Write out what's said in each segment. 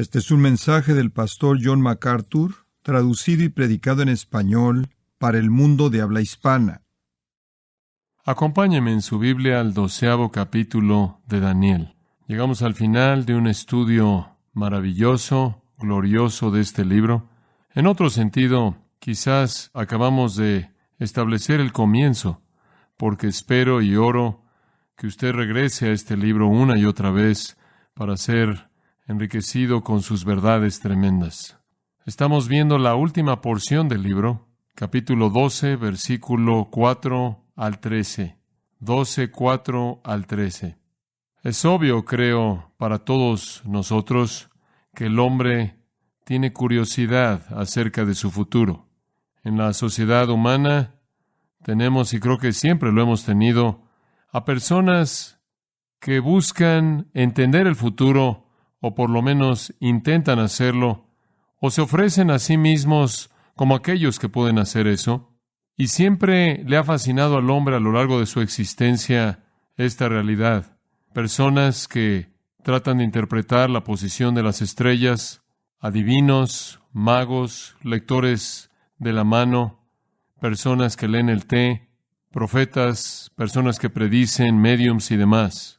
Este es un mensaje del pastor John MacArthur, traducido y predicado en español para el mundo de habla hispana. Acompáñeme en su Biblia al 12º capítulo de Daniel. Llegamos al final de un estudio maravilloso, glorioso de este libro. En otro sentido, quizás acabamos de establecer el comienzo, porque espero y oro que usted regrese a este libro una y otra vez para ser enriquecido con sus verdades tremendas. Estamos viendo la última porción del libro, capítulo 12, versículo 4 al 13. 12, 4 al 13. Es obvio, creo, para todos nosotros que el hombre tiene curiosidad acerca de su futuro. En la sociedad humana tenemos, y creo que siempre lo hemos tenido, a personas que buscan entender el futuro, o por lo menos intentan hacerlo, o se ofrecen a sí mismos como aquellos que pueden hacer eso, y siempre le ha fascinado al hombre a lo largo de su existencia esta realidad. Personas que tratan de interpretar la posición de las estrellas, adivinos, magos, lectores de la mano, personas que leen el té, profetas, personas que predicen, médiums y demás.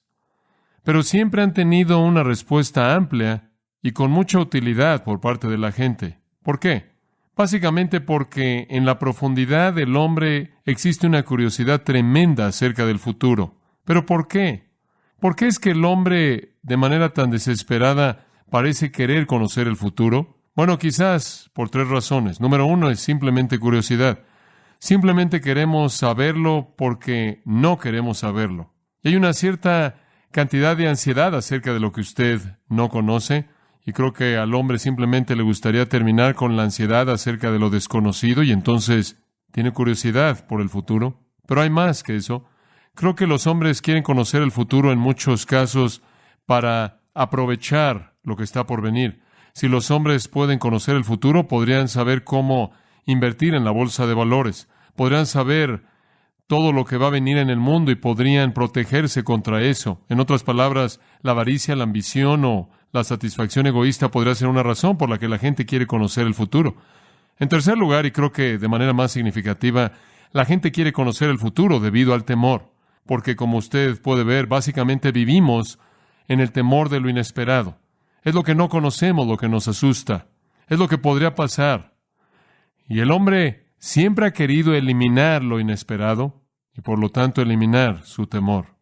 Pero siempre han tenido una respuesta amplia y con mucha utilidad por parte de la gente. ¿Por qué? Básicamente porque en la profundidad del hombre existe una curiosidad tremenda acerca del futuro. ¿Pero por qué? ¿Por qué es que el hombre, de manera tan desesperada, parece querer conocer el futuro? Bueno, quizás por 3 razones. Número 1 es simplemente curiosidad. Simplemente queremos saberlo porque no queremos saberlo. Y hay una cierta cantidad de ansiedad acerca de lo que usted no conoce, y creo que al hombre simplemente le gustaría terminar con la ansiedad acerca de lo desconocido, y entonces tiene curiosidad por el futuro. Pero hay más que eso. Creo que los hombres quieren conocer el futuro en muchos casos para aprovechar lo que está por venir. Si los hombres pueden conocer el futuro, podrían saber cómo invertir en la bolsa de valores. Podrían saber todo lo que va a venir en el mundo y podrían protegerse contra eso. En otras palabras, la avaricia, la ambición o la satisfacción egoísta podría ser una razón por la que la gente quiere conocer el futuro. En tercer lugar, y creo que de manera más significativa, la gente quiere conocer el futuro debido al temor. Porque como usted puede ver, básicamente vivimos en el temor de lo inesperado. Es lo que no conocemos, lo que nos asusta. Es lo que podría pasar. Y el hombre siempre ha querido eliminar lo inesperado y por lo tanto eliminar su temor.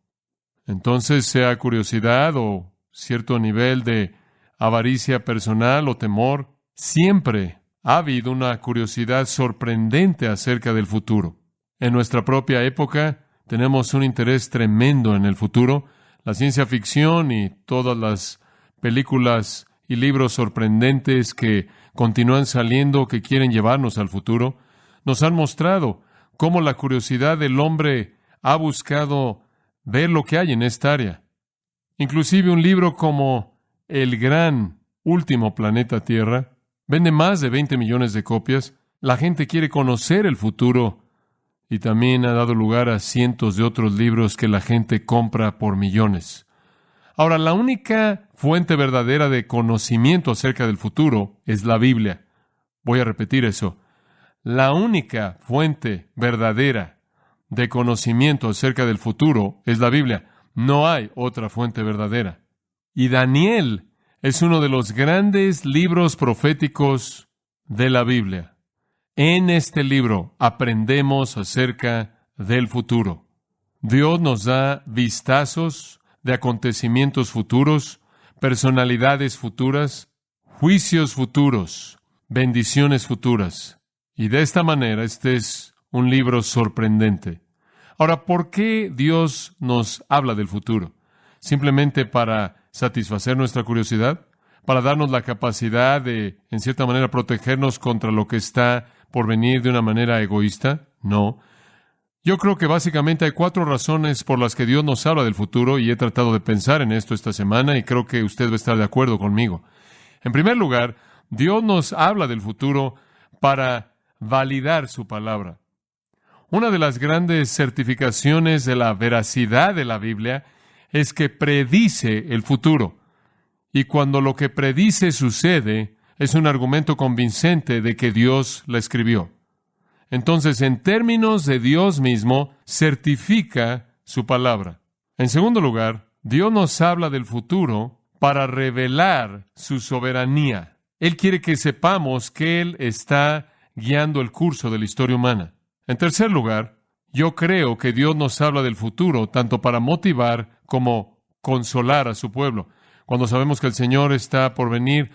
Entonces, sea curiosidad o cierto nivel de avaricia personal o temor, siempre ha habido una curiosidad sorprendente acerca del futuro. En nuestra propia época tenemos un interés tremendo en el futuro. La ciencia ficción y todas las películas y libros sorprendentes que continúan saliendo, que quieren llevarnos al futuro, nos han mostrado cómo la curiosidad del hombre ha buscado ver lo que hay en esta área. Inclusive un libro como El gran último planeta Tierra vende más de 20 millones de copias. La gente quiere conocer el futuro y también ha dado lugar a cientos de otros libros que la gente compra por millones. Ahora, la única fuente verdadera de conocimiento acerca del futuro es la Biblia. Voy a repetir eso. La única fuente verdadera de conocimiento acerca del futuro es la Biblia. No hay otra fuente verdadera. Y Daniel es uno de los grandes libros proféticos de la Biblia. En este libro aprendemos acerca del futuro. Dios nos da vistazos de acontecimientos futuros, personalidades futuras, juicios futuros, bendiciones futuras. Y de esta manera, este es un libro sorprendente. Ahora, ¿por qué Dios nos habla del futuro? ¿Simplemente para satisfacer nuestra curiosidad? ¿Para darnos la capacidad de, en cierta manera, protegernos contra lo que está por venir de una manera egoísta? No. Yo creo que básicamente hay 4 razones por las que Dios nos habla del futuro, y he tratado de pensar en esto esta semana, y creo que usted va a estar de acuerdo conmigo. En primer lugar, Dios nos habla del futuro para validar su palabra. Una de las grandes certificaciones de la veracidad de la Biblia es que predice el futuro. Y cuando lo que predice sucede, es un argumento convincente de que Dios la escribió. Entonces, en términos de Dios mismo, certifica su palabra. En segundo lugar, Dios nos habla del futuro para revelar su soberanía. Él quiere que sepamos que Él está guiando el curso de la historia humana. En tercer lugar, yo creo que Dios nos habla del futuro tanto para motivar como consolar a su pueblo. Cuando sabemos que el Señor está por venir,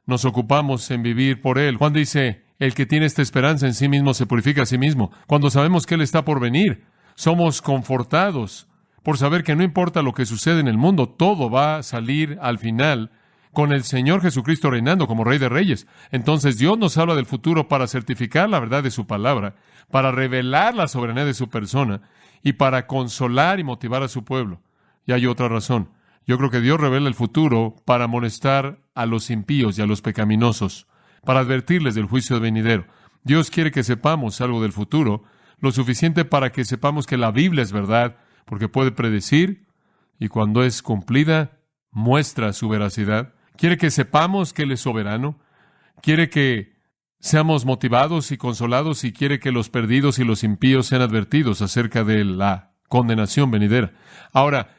nos ocupamos en vivir por Él. Juan dice, el que tiene esta esperanza en sí mismo se purifica a sí mismo. Cuando sabemos que Él está por venir, somos confortados por saber que no importa lo que sucede en el mundo, todo va a salir al final con el Señor Jesucristo reinando como Rey de Reyes. Entonces Dios nos habla del futuro para certificar la verdad de su palabra, para revelar la soberanía de su persona y para consolar y motivar a su pueblo. Y hay otra razón. Yo creo que Dios revela el futuro para amonestar a los impíos y a los pecaminosos, para advertirles del juicio venidero. Dios quiere que sepamos algo del futuro, lo suficiente para que sepamos que la Biblia es verdad, porque puede predecir, y cuando es cumplida, muestra su veracidad. Quiere que sepamos que Él es soberano, quiere que seamos motivados y consolados, y quiere que los perdidos y los impíos sean advertidos acerca de la condenación venidera. Ahora,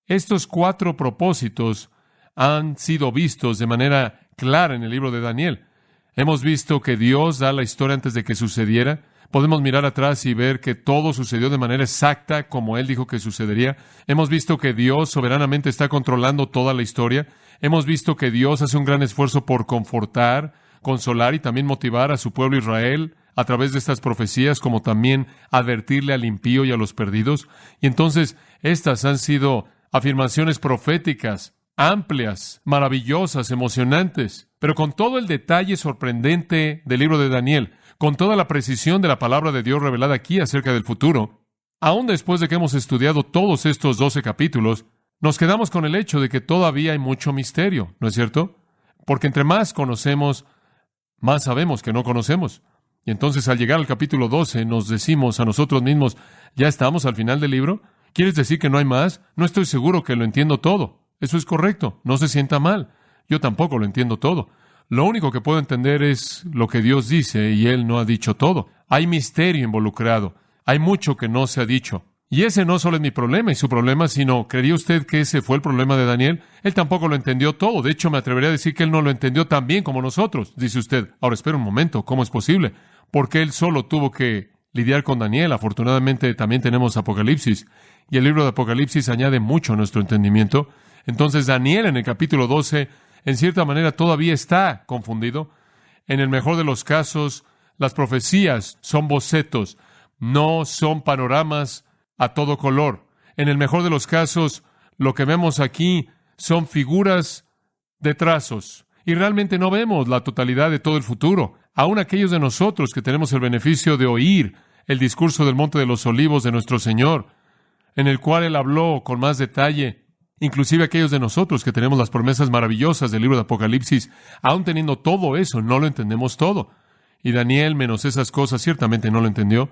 estos 4 propósitos han sido vistos de manera clara en el libro de Daniel. Hemos visto que Dios da la historia antes de que sucediera. Podemos mirar atrás y ver que todo sucedió de manera exacta como Él dijo que sucedería. Hemos visto que Dios soberanamente está controlando toda la historia. Hemos visto que Dios hace un gran esfuerzo por confortar, consolar y también motivar a su pueblo Israel a través de estas profecías, como también advertirle al impío y a los perdidos. Y entonces, estas han sido afirmaciones proféticas, amplias, maravillosas, emocionantes, pero con todo el detalle sorprendente del libro de Daniel, con toda la precisión de la palabra de Dios revelada aquí acerca del futuro, aún después de que hemos estudiado todos estos 12 capítulos, nos quedamos con el hecho de que todavía hay mucho misterio, ¿no es cierto? Porque entre más conocemos, más sabemos que no conocemos. Y entonces al llegar al capítulo 12 nos decimos a nosotros mismos, ¿ya estamos al final del libro? ¿Quieres decir que no hay más? No estoy seguro que lo entiendo todo. Eso es correcto, no se sienta mal. Yo tampoco lo entiendo todo. Lo único que puedo entender es lo que Dios dice y Él no ha dicho todo. Hay misterio involucrado. Hay mucho que no se ha dicho. Y ese no solo es mi problema y su problema, sino, ¿creería usted que ese fue el problema de Daniel? Él tampoco lo entendió todo. De hecho, me atrevería a decir que él no lo entendió tan bien como nosotros. Dice usted, ahora espera un momento, ¿cómo es posible? Porque él solo tuvo que lidiar con Daniel. Afortunadamente, también tenemos Apocalipsis. Y el libro de Apocalipsis añade mucho a nuestro entendimiento. Entonces, Daniel en el capítulo 12, en cierta manera, todavía está confundido. En el mejor de los casos, las profecías son bocetos, no son panoramas a todo color. En el mejor de los casos, lo que vemos aquí son figuras de trazos. Y realmente no vemos la totalidad de todo el futuro. Aún aquellos de nosotros que tenemos el beneficio de oír el discurso del Monte de los Olivos de nuestro Señor, en el cual Él habló con más detalle, inclusive aquellos de nosotros que tenemos las promesas maravillosas del libro de Apocalipsis, aún teniendo todo eso, no lo entendemos todo. Y Daniel, menos esas cosas, ciertamente no lo entendió.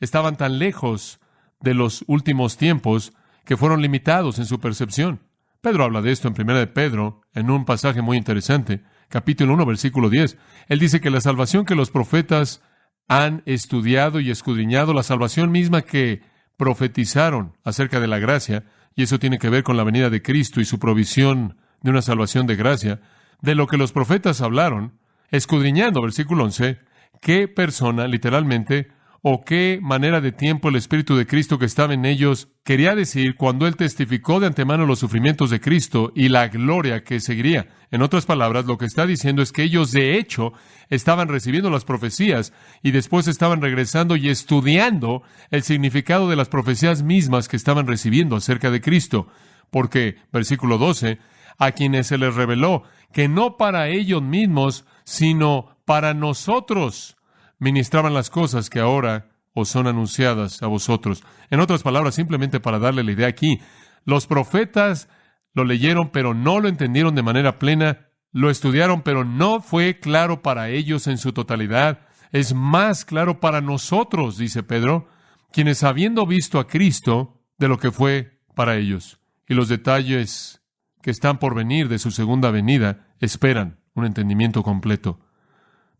Estaban tan lejos de los últimos tiempos que fueron limitados en su percepción. Pedro habla de esto en 1 de Pedro, en un pasaje muy interesante, capítulo 1, versículo 10. Él dice que la salvación que los profetas han estudiado y escudriñado, la salvación misma que profetizaron acerca de la gracia, y eso tiene que ver con la venida de Cristo y su provisión de una salvación de gracia, de lo que los profetas hablaron, escudriñando, versículo 11, qué persona, literalmente, o qué manera de tiempo el Espíritu de Cristo que estaba en ellos quería decir cuando Él testificó de antemano los sufrimientos de Cristo y la gloria que seguiría. En otras palabras, lo que está diciendo es que ellos, de hecho, estaban recibiendo las profecías y después estaban regresando y estudiando el significado de las profecías mismas que estaban recibiendo acerca de Cristo. Porque, versículo 12, a quienes se les reveló que no para ellos mismos, sino para nosotros ministraban las cosas que ahora os son anunciadas a vosotros. En otras palabras, simplemente para darle la idea aquí, los profetas lo leyeron, pero no lo entendieron de manera plena, lo estudiaron, pero no fue claro para ellos en su totalidad. Es más claro para nosotros, dice Pedro, quienes habiendo visto a Cristo de lo que fue para ellos. Y los detalles que están por venir de su segunda venida esperan un entendimiento completo.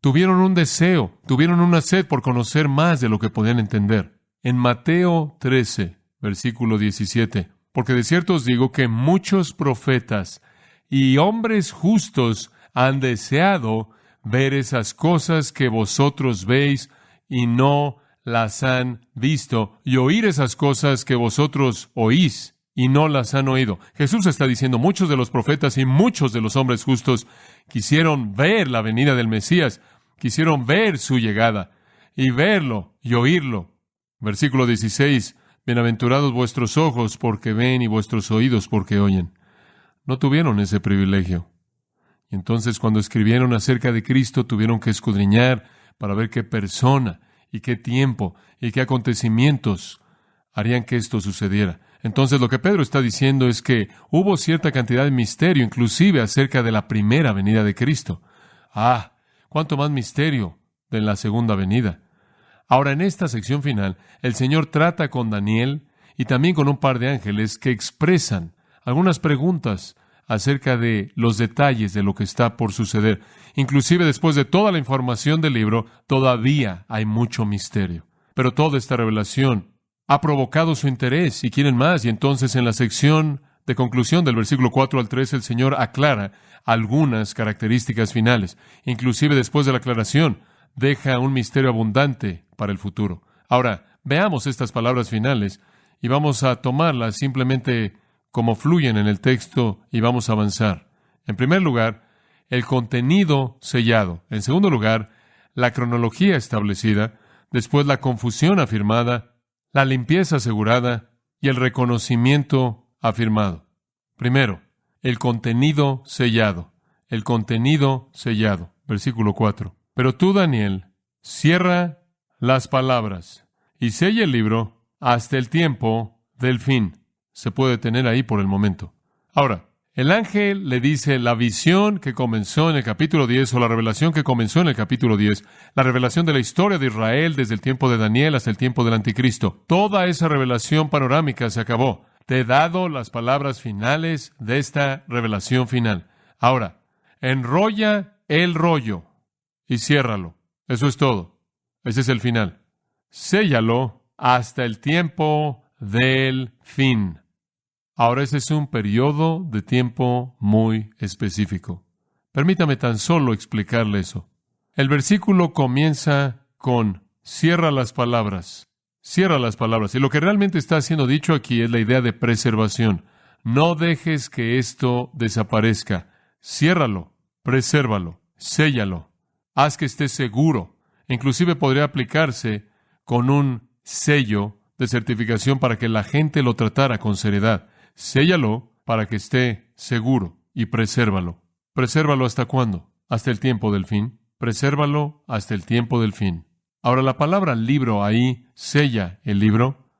Tuvieron un deseo, tuvieron una sed por conocer más de lo que podían entender. En Mateo 13, versículo 17, porque de cierto os digo que muchos profetas y hombres justos han deseado ver esas cosas que vosotros veis y no las han visto, y oír esas cosas que vosotros oís y no las han oído. Jesús está diciendo, muchos de los profetas y muchos de los hombres justos quisieron ver la venida del Mesías, quisieron ver su llegada, y verlo y oírlo. Versículo 16, bienaventurados vuestros ojos porque ven y vuestros oídos porque oyen. No tuvieron ese privilegio. Y entonces cuando escribieron acerca de Cristo tuvieron que escudriñar para ver qué persona y qué tiempo y qué acontecimientos harían que esto sucediera. Entonces lo que Pedro está diciendo es que hubo cierta cantidad de misterio, inclusive acerca de la primera venida de Cristo. Cuánto más misterio de la segunda venida. Ahora, en esta sección final, el Señor trata con Daniel y también con un par de ángeles que expresan algunas preguntas acerca de los detalles de lo que está por suceder. Inclusive después de toda la información del libro, todavía hay mucho misterio. Pero toda esta revelación ha provocado su interés y quieren más. Y entonces en la sección de conclusión del versículo 4 al 13, el Señor aclara algunas características finales. Inclusive después de la aclaración, deja un misterio abundante para el futuro. Ahora, veamos estas palabras finales y vamos a tomarlas simplemente como fluyen en el texto y vamos a avanzar. En primer lugar, el contenido sellado. En segundo lugar, la cronología establecida. Después, la confusión afirmada, la limpieza asegurada y el reconocimiento afirmado. Primero, el contenido sellado. El contenido sellado. Versículo 4. Pero tú, Daniel, cierra las palabras y sella el libro hasta el tiempo del fin. Se puede detener ahí por el momento. Ahora, el ángel le dice la visión que comenzó en el capítulo 10 o la revelación que comenzó en el capítulo 10, la revelación de la historia de Israel desde el tiempo de Daniel hasta el tiempo del anticristo. Toda esa revelación panorámica se acabó. Te he dado las palabras finales de esta revelación final. Ahora, enrolla el rollo y ciérralo. Eso es todo. Ese es el final. Séllalo hasta el tiempo del fin. Ahora, ese es un periodo de tiempo muy específico. Permítame tan solo explicarle eso. El versículo comienza con cierra las palabras. Cierra las palabras. Y lo que realmente está siendo dicho aquí es la idea de preservación. No dejes que esto desaparezca. Ciérralo, presérvalo, séllalo. Haz que esté seguro. Inclusive podría aplicarse con un sello de certificación para que la gente lo tratara con seriedad. Séllalo para que esté seguro y presérvalo. ¿Presérvalo hasta cuándo? Hasta el tiempo del fin. Presérvalo hasta el tiempo del fin. Ahora, la palabra libro ahí, sella el libro,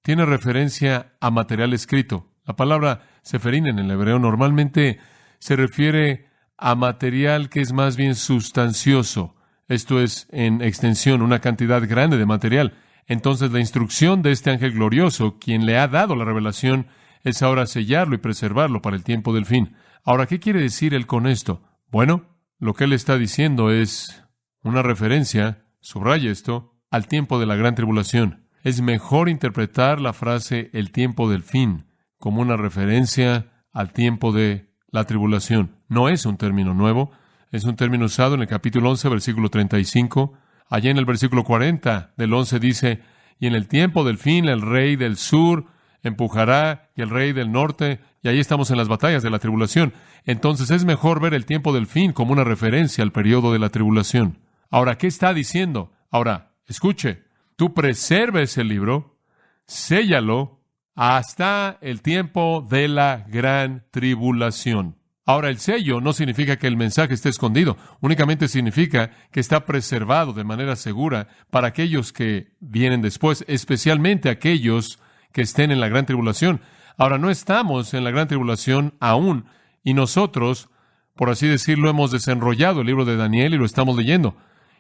tiene referencia a material escrito. La palabra seferín en el hebreo normalmente se refiere a material que es más bien sustancioso. Esto es, en extensión, una cantidad grande de material. Entonces, la instrucción de este ángel glorioso, quien le ha dado la revelación, es ahora sellarlo y preservarlo para el tiempo del fin. Ahora, ¿qué quiere decir él con esto? Bueno, lo que él está diciendo es una referencia, subraya esto, al tiempo de la gran tribulación. Es mejor interpretar la frase el tiempo del fin como una referencia al tiempo de la tribulación. No es un término nuevo, es un término usado en el capítulo 11, versículo 35. Allá en el versículo 40 del 11 dice, y en el tiempo del fin el rey del sur empujará y el rey del norte, y ahí estamos en las batallas de la tribulación. Entonces es mejor ver el tiempo del fin como una referencia al periodo de la tribulación. Ahora, ¿qué está diciendo? Ahora, escuche, tú preserves el libro, séllalo hasta el tiempo de la gran tribulación. Ahora, el sello no significa que el mensaje esté escondido, únicamente significa que está preservado de manera segura para aquellos que vienen después, especialmente aquellos que estén en la gran tribulación. Ahora, no estamos en la gran tribulación aún, y nosotros, por así decirlo, hemos desenrollado el libro de Daniel y lo estamos leyendo.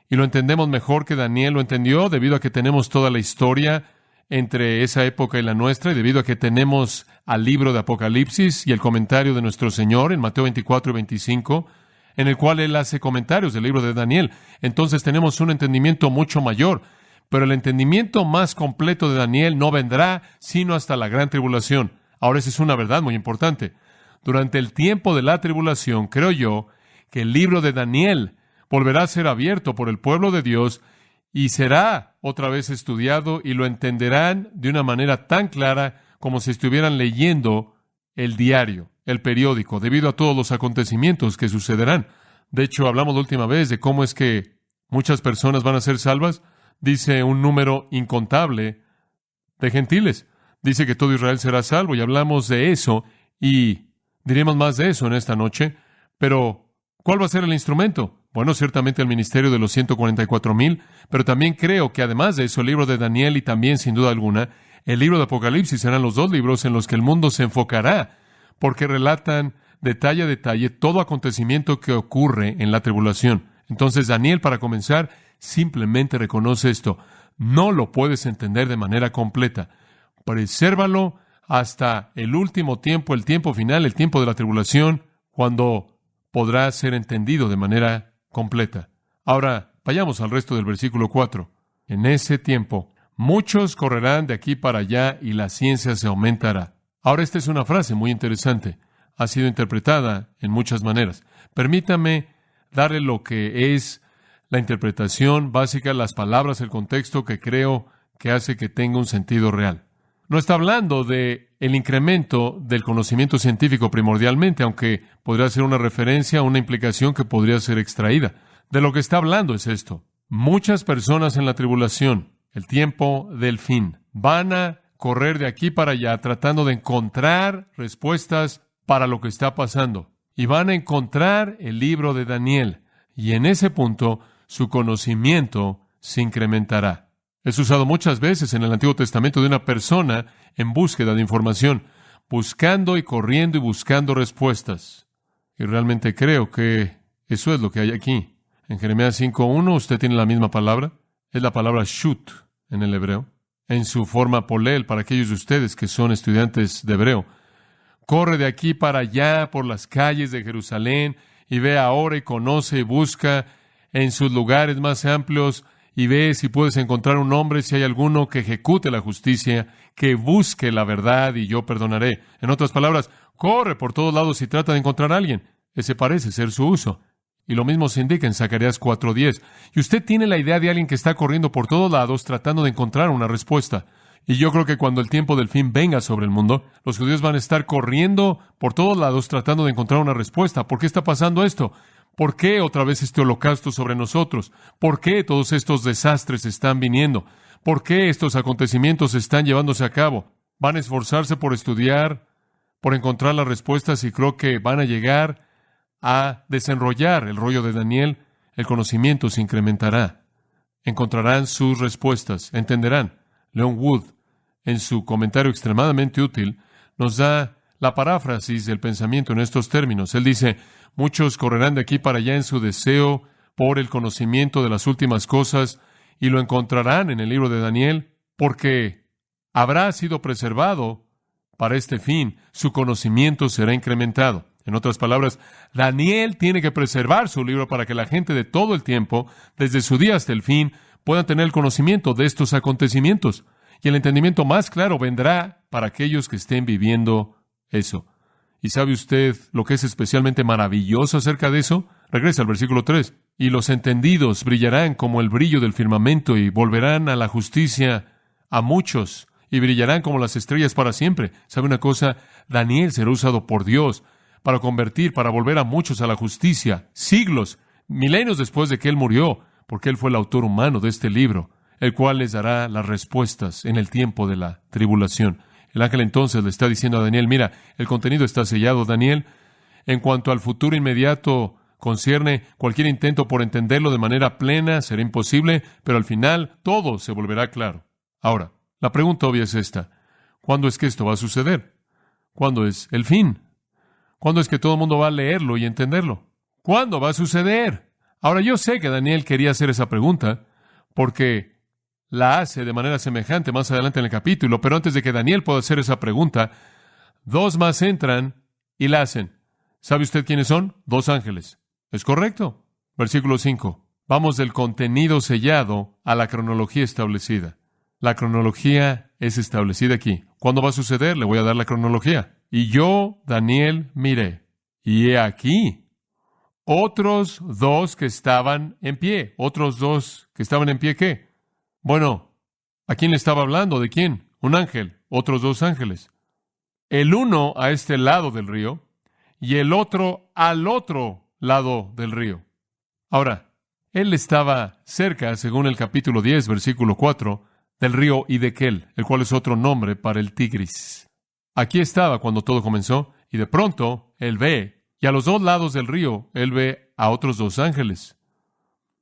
Y lo entendemos mejor que Daniel lo entendió, debido a que tenemos toda la historia entre esa época y la nuestra, y debido a que tenemos al libro de Apocalipsis y el comentario de nuestro Señor en Mateo 24 y 25, en el cual Él hace comentarios del libro de Daniel, entonces tenemos un entendimiento mucho mayor. Pero el entendimiento más completo de Daniel no vendrá sino hasta la gran tribulación. Ahora, esa es una verdad muy importante. Durante el tiempo de la tribulación, creo yo, que el libro de Daniel volverá a ser abierto por el pueblo de Dios y será otra vez estudiado y lo entenderán de una manera tan clara como si estuvieran leyendo el diario, el periódico, debido a todos los acontecimientos que sucederán. De hecho, hablamos la última vez de cómo es que muchas personas van a ser salvas. Dice un número incontable de gentiles. Dice que todo Israel será salvo, y hablamos de eso, y diremos más de eso en esta noche. Pero, ¿cuál va a ser el instrumento? Bueno, ciertamente el ministerio de los 144,000, pero también creo que además de eso, el libro de Daniel y también, sin duda alguna, el libro de Apocalipsis serán los dos libros en los que el mundo se enfocará, porque relatan detalle a detalle todo acontecimiento que ocurre en la tribulación. Entonces, Daniel, para comenzar, simplemente reconoce esto. No lo puedes entender de manera completa. Presérvalo hasta el último tiempo, el tiempo final, el tiempo de la tribulación, cuando podrá ser entendido de manera completa. Ahora, vayamos al resto del versículo 4. En ese tiempo, muchos correrán de aquí para allá y la ciencia se aumentará. Ahora, esta es una frase muy interesante. Ha sido interpretada en muchas maneras. Permítame darle lo que es la interpretación básica, las palabras, el contexto que creo que hace que tenga un sentido real. No está hablando de el incremento del conocimiento científico primordialmente, aunque podría ser una referencia, una implicación que podría ser extraída. De lo que está hablando es esto. Muchas personas en la tribulación, el tiempo del fin, van a correr de aquí para allá tratando de encontrar respuestas para lo que está pasando. Y van a encontrar el libro de Daniel. Y en ese punto, su conocimiento se incrementará. Es usado muchas veces en el Antiguo Testamento de una persona en búsqueda de información, buscando y corriendo y buscando respuestas. Y realmente creo que eso es lo que hay aquí. En Jeremías 5:1 usted tiene la misma palabra. Es la palabra shut en el hebreo. En su forma polel, para aquellos de ustedes que son estudiantes de hebreo. Corre de aquí para allá por las calles de Jerusalén y ve ahora y conoce y busca en sus lugares más amplios y ve si puedes encontrar un hombre, si hay alguno que ejecute la justicia, que busque la verdad y yo perdonaré. En otras palabras, corre por todos lados y trata de encontrar a alguien. Ese parece ser su uso. Y lo mismo se indica en Zacarías 4:10. Y usted tiene la idea de alguien que está corriendo por todos lados tratando de encontrar una respuesta. Y yo creo que cuando el tiempo del fin venga sobre el mundo, los judíos van a estar corriendo por todos lados tratando de encontrar una respuesta. ¿Por qué está pasando esto? ¿Por qué otra vez este holocausto sobre nosotros? ¿Por qué todos estos desastres están viniendo? ¿Por qué estos acontecimientos están llevándose a cabo? Van a esforzarse por estudiar, por encontrar las respuestas, y creo que van a llegar a desenrollar el rollo de Daniel. El conocimiento se incrementará. Encontrarán sus respuestas, entenderán. Leon Wood, en su comentario extremadamente útil, nos da la paráfrasis del pensamiento en estos términos. Él dice: muchos correrán de aquí para allá en su deseo por el conocimiento de las últimas cosas y lo encontrarán en el libro de Daniel, porque habrá sido preservado para este fin. Su conocimiento será incrementado. En otras palabras, Daniel tiene que preservar su libro para que la gente de todo el tiempo, desde su día hasta el fin, puedan tener el conocimiento de estos acontecimientos. Y el entendimiento más claro vendrá para aquellos que estén viviendo eso. ¿Y sabe usted lo que es especialmente maravilloso acerca de eso? Regresa al versículo 3. Y los entendidos brillarán como el brillo del firmamento y volverán a la justicia a muchos y brillarán como las estrellas para siempre. ¿Sabe una cosa? Daniel será usado por Dios para convertir, para volver a muchos a la justicia, siglos, milenios después de que Él murió, porque Él fue el autor humano de este libro, el cual les dará las respuestas en el tiempo de la tribulación. El ángel entonces le está diciendo a Daniel: mira, el contenido está sellado, Daniel. En cuanto al futuro inmediato concierne, cualquier intento por entenderlo de manera plena será imposible, pero al final todo se volverá claro. Ahora, la pregunta obvia es esta: ¿cuándo es que esto va a suceder? ¿Cuándo es el fin? ¿Cuándo es que todo el mundo va a leerlo y entenderlo? ¿Cuándo va a suceder? Ahora, yo sé que Daniel quería hacer esa pregunta porque la hace de manera semejante más adelante en el capítulo, pero antes de que Daniel pueda hacer esa pregunta, dos más entran y la hacen. ¿Sabe usted quiénes son? Dos ángeles. ¿Es correcto? Versículo 5. Vamos del contenido sellado a la cronología establecida. La cronología es establecida aquí. ¿Cuándo va a suceder? Le voy a dar la cronología. Y yo, Daniel, miré. Y he aquí otros dos que estaban en pie. ¿Otros dos que estaban en pie qué? Bueno, ¿a quién le estaba hablando? ¿De quién? Un ángel. Otros dos ángeles. El uno a este lado del río y el otro al otro lado del río. Ahora, él estaba cerca, según el capítulo 10, versículo 4, del río Hiddekel, el cual es otro nombre para el Tigris. Aquí estaba cuando todo comenzó, y de pronto él ve, y a los dos lados del río, él ve a otros dos ángeles,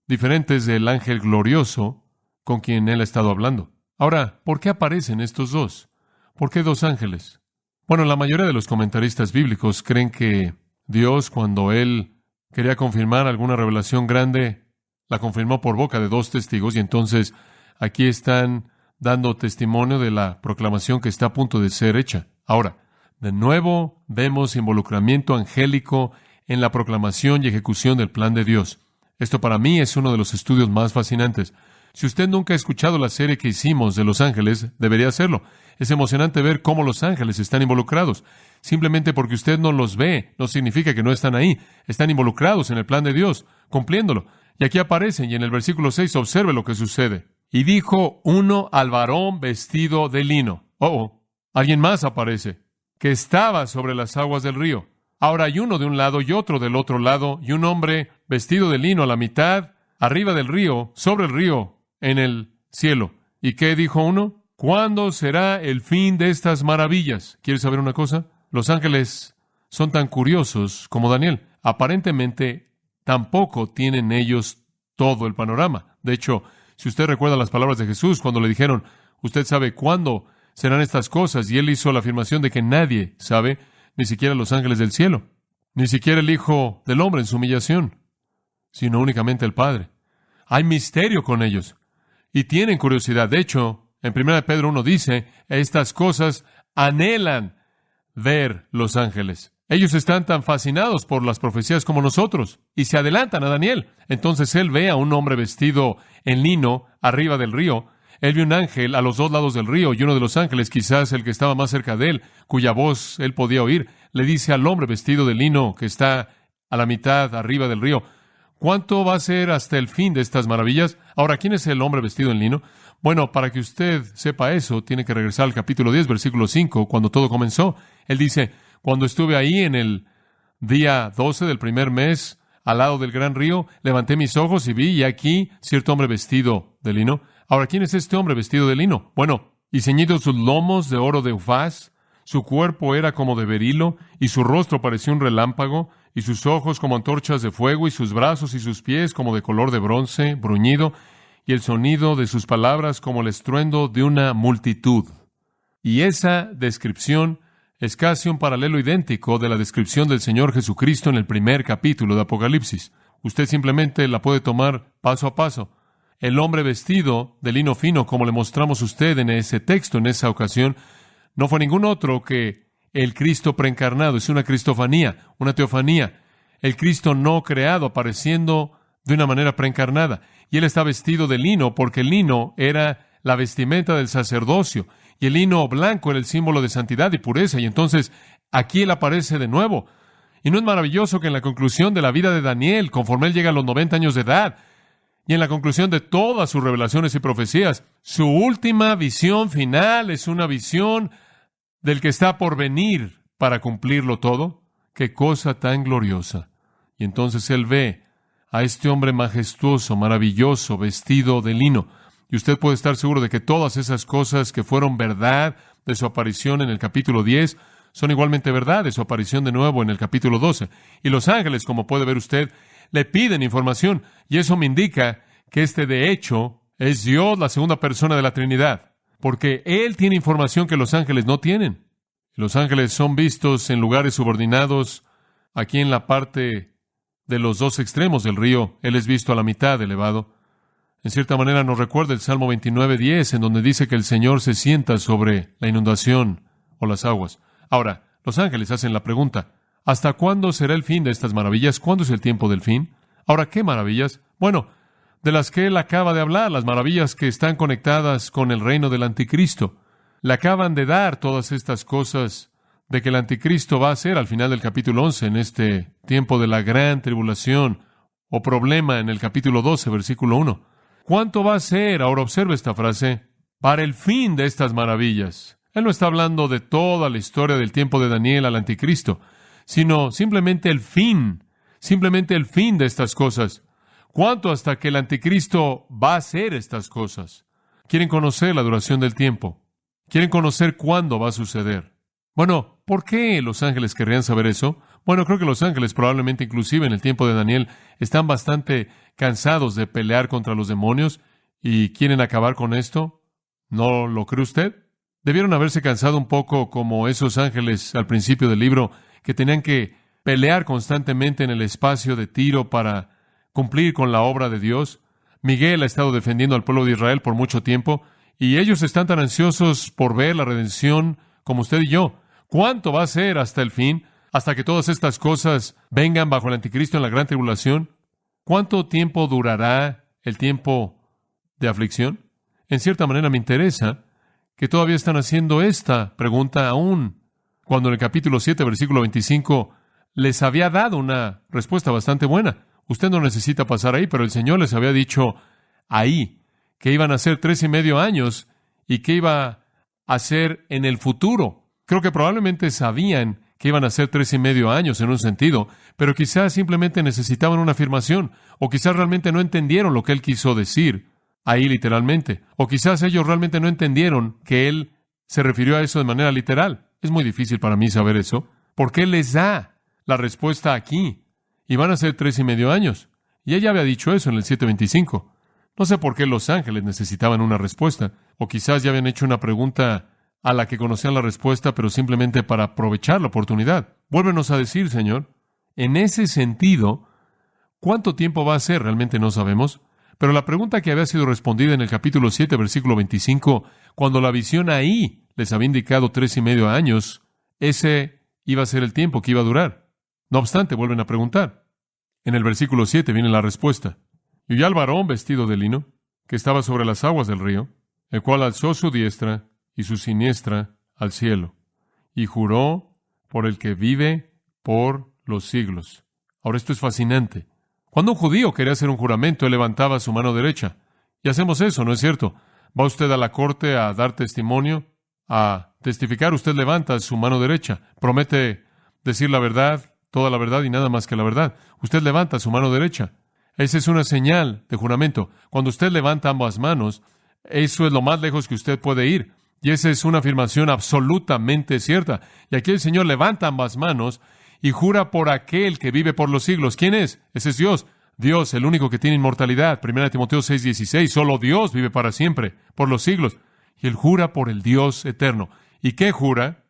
diferentes del ángel glorioso con quien él ha estado hablando. Ahora, ¿por qué aparecen estos dos? ¿Por qué dos ángeles? Bueno, la mayoría de los comentaristas bíblicos creen que Dios, cuando Él quería confirmar alguna revelación grande, la confirmó por boca de dos testigos, y entonces aquí están dando testimonio de la proclamación que está a punto de ser hecha. Ahora, de nuevo vemos involucramiento angélico en la proclamación y ejecución del plan de Dios. Esto para mí es uno de los estudios más fascinantes. Si usted nunca ha escuchado la serie que hicimos de los ángeles, debería hacerlo. Es emocionante ver cómo los ángeles están involucrados. Simplemente porque usted no los ve, no significa que no están ahí. Están involucrados en el plan de Dios, cumpliéndolo. Y aquí aparecen, y en el versículo 6 observe lo que sucede. Y dijo uno al varón vestido de lino. Alguien más aparece, que estaba sobre las aguas del río. Ahora hay uno de un lado y otro del otro lado, y un hombre vestido de lino a la mitad, arriba del río, sobre el río, en el cielo. ¿Y qué dijo uno? ¿Cuándo será el fin de estas maravillas? ¿Quieres saber una cosa? Los ángeles son tan curiosos como Daniel. Aparentemente, tampoco tienen ellos todo el panorama. De hecho, si usted recuerda las palabras de Jesús cuando le dijeron, usted sabe cuándo serán estas cosas, y él hizo la afirmación de que nadie sabe, ni siquiera los ángeles del cielo, ni siquiera el Hijo del Hombre en su humillación, sino únicamente el Padre. Hay misterio con ellos, y tienen curiosidad. De hecho, en 1 Pedro 1 dice, estas cosas anhelan ver los ángeles. Ellos están tan fascinados por las profecías como nosotros, y se adelantan a Daniel. Entonces él ve a un hombre vestido en lino arriba del río. Él vio un ángel a los dos lados del río, y uno de los ángeles, quizás el que estaba más cerca de él, cuya voz él podía oír, le dice al hombre vestido de lino que está a la mitad arriba del río, ¿cuánto va a ser hasta el fin de estas maravillas? Ahora, ¿quién es el hombre vestido en lino? Bueno, para que usted sepa eso, tiene que regresar al capítulo 10, versículo 5, cuando todo comenzó. Él dice, cuando estuve ahí en el día 12 del primer mes, al lado del gran río, levanté mis ojos y vi, y aquí, cierto hombre vestido de lino. Ahora, ¿quién es este hombre vestido de lino? Bueno, y ceñidos sus lomos de oro de Ufaz, su cuerpo era como de berilo, y su rostro parecía un relámpago, y sus ojos como antorchas de fuego, y sus brazos y sus pies como de color de bronce, bruñido, y el sonido de sus palabras como el estruendo de una multitud. Y esa descripción es casi un paralelo idéntico de la descripción del Señor Jesucristo en el primer capítulo de Apocalipsis. Usted simplemente la puede tomar paso a paso. El hombre vestido de lino fino, como le mostramos a usted en ese texto, en esa ocasión, no fue ningún otro que el Cristo preencarnado. Es una cristofanía, una teofanía. El Cristo no creado apareciendo de una manera preencarnada. Y él está vestido de lino porque el lino era la vestimenta del sacerdocio. Y el lino blanco era el símbolo de santidad y pureza. Y entonces aquí él aparece de nuevo. Y no es maravilloso que en la conclusión de la vida de Daniel, conforme él llega a los 90 años de edad, y en la conclusión de todas sus revelaciones y profecías, su última visión final es una visión del que está por venir para cumplirlo todo. ¡Qué cosa tan gloriosa! Y entonces él ve a este hombre majestuoso, maravilloso, vestido de lino. Y usted puede estar seguro de que todas esas cosas que fueron verdad de su aparición en el capítulo 10 son igualmente verdad de su aparición de nuevo en el capítulo 12. Y los ángeles, como puede ver usted, le piden información. Y eso me indica que de hecho, es Dios, la segunda persona de la Trinidad. Porque Él tiene información que los ángeles no tienen. Los ángeles son vistos en lugares subordinados, aquí en la parte de los dos extremos del río. Él es visto a la mitad elevado. En cierta manera nos recuerda el Salmo 29:10, en donde dice que el Señor se sienta sobre la inundación o las aguas. Ahora, los ángeles hacen la pregunta, ¿hasta cuándo será el fin de estas maravillas? ¿Cuándo es el tiempo del fin? Ahora, ¿qué maravillas? Bueno, de las que él acaba de hablar, las maravillas que están conectadas con el reino del anticristo. Le acaban de dar todas estas cosas de que el anticristo va a hacer al final del capítulo 11, en este tiempo de la gran tribulación o problema en el capítulo 12, versículo 1. ¿Cuánto va a ser? Ahora observe esta frase, para el fin de estas maravillas. Él no está hablando de toda la historia del tiempo de Daniel al anticristo, sino simplemente el fin de estas cosas. ¿Cuánto hasta que el anticristo va a hacer estas cosas? ¿Quieren conocer la duración del tiempo? ¿Quieren conocer cuándo va a suceder? Bueno, ¿por qué los ángeles querrían saber eso? Bueno, creo que los ángeles probablemente inclusive en el tiempo de Daniel están bastante cansados de pelear contra los demonios y quieren acabar con esto. ¿No lo cree usted? Debieron haberse cansado un poco como esos ángeles al principio del libro que tenían que pelear constantemente en el espacio de Tiro para cumplir con la obra de Dios. Miguel ha estado defendiendo al pueblo de Israel por mucho tiempo y ellos están tan ansiosos por ver la redención como usted y yo. ¿Cuánto va a ser hasta el fin? ¿Hasta que todas estas cosas vengan bajo el anticristo en la gran tribulación? ¿Cuánto tiempo durará el tiempo de aflicción? En cierta manera me interesa que todavía están haciendo esta pregunta aún cuando en el capítulo 7, versículo 25, les había dado una respuesta bastante buena. Usted no necesita pasar ahí, pero el Señor les había dicho ahí que iban a ser 3.5 años y que iba a ser en el futuro. Creo que probablemente sabían que iban a ser 3.5 años en un sentido, pero quizás simplemente necesitaban una afirmación, o quizás realmente no entendieron lo que Él quiso decir ahí literalmente, o quizás ellos realmente no entendieron que Él se refirió a eso de manera literal. Es muy difícil para mí saber eso, porque Él les da la respuesta aquí, y van a ser 3.5 años. Y ella había dicho eso en el 7:25. No sé por qué los ángeles necesitaban una respuesta, o quizás ya habían hecho una pregunta a la que conocían la respuesta, pero simplemente para aprovechar la oportunidad. Vuélvenos a decir, Señor, en ese sentido, ¿cuánto tiempo va a ser? Realmente no sabemos. Pero la pregunta que había sido respondida en el capítulo 7, versículo 25, cuando la visión ahí les había indicado 3.5 años, ese iba a ser el tiempo que iba a durar. No obstante, vuelven a preguntar. En el versículo 7 viene la respuesta. Y oyó al varón vestido de lino, que estaba sobre las aguas del río, el cual alzó su diestra y su siniestra al cielo, y juró por el que vive por los siglos. Ahora esto es fascinante. Cuando un judío quería hacer un juramento, él levantaba su mano derecha. Y hacemos eso, ¿no es cierto? Va usted a la corte a dar testimonio, a testificar, usted levanta su mano derecha, promete decir la verdad, toda la verdad y nada más que la verdad. Usted levanta su mano derecha. Esa es una señal de juramento. Cuando usted levanta ambas manos, eso es lo más lejos que usted puede ir. Y esa es una afirmación absolutamente cierta. Y aquí el Señor levanta ambas manos y jura por aquel que vive por los siglos. ¿Quién es? Ese es Dios. Dios, el único que tiene inmortalidad. 1 Timoteo 6:16. Solo Dios vive para siempre, por los siglos. Y Él jura por el Dios eterno. ¿Y qué jura?